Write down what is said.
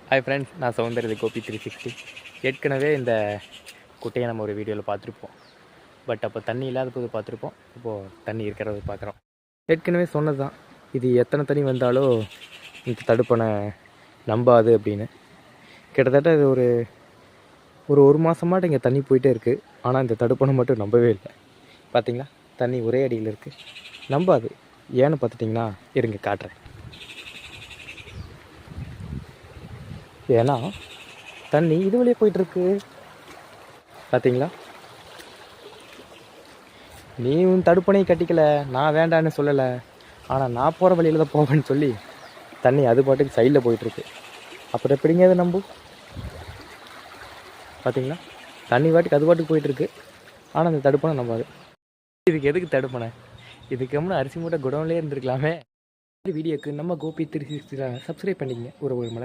Hi friends, நான் சௌந்தர்ய கோபி 360. ஏற்கனவே இந்த குட்டையை நம்ம ஒரு வீடியோவில் பார்த்துருப்போம். பட் அப்போ தண்ணி இல்லாத போது பார்த்துருப்போம். இப்போது தண்ணி இருக்கிறது பார்க்குறோம். ஏற்கனவே சொன்னது தான், இது எத்தனை தண்ணி வந்தாலும் இந்த தடுப்பணை நம்பாது அப்படின்னு. கிட்டத்தட்ட இது ஒரு மாதமாட்டு இங்கே தண்ணி போயிட்டே இருக்குது. ஆனால் இந்த தடுப்பணை மட்டும் நம்பவே இல்லை. பார்த்தீங்களா, தண்ணி ஒரே அடியில் இருக்குது. நம்பாது. ஏன்னு பார்த்துட்டிங்கன்னா, இருங்க காட்டுறேன். ஏன்னா தண்ணி இது வழியே போயிட்டுருக்கு. பார்த்தீங்களா, நீ உன் தடுப்பணையை கட்டிக்கல, நான் வேண்டான்னு சொல்லலை. ஆனால் நான் போகிற வழியில் தான் போவேன்னு சொல்லி தண்ணி அது பாட்டுக்கு சைடில் போயிட்டுருக்கு. அப்புறம் எப்படிங்க அது நம்பும்? பார்த்தீங்களா, தண்ணி பாட்டுக்கு அது பாட்டுக்கு போயிட்டுருக்கு. ஆனால் அந்த தடுப்பணை நம்பாது. இதுக்கு எதுக்கு தடுப்பணை? இதுக்கு முன்னே அரிசி மூட்டை குடோன்லேயே இருந்திருக்கலாமே. வீடியோக்கு நம்ம கோபி 360 சப்ஸ்கிரைப் பண்ணிக்கங்க. ஒரு மலை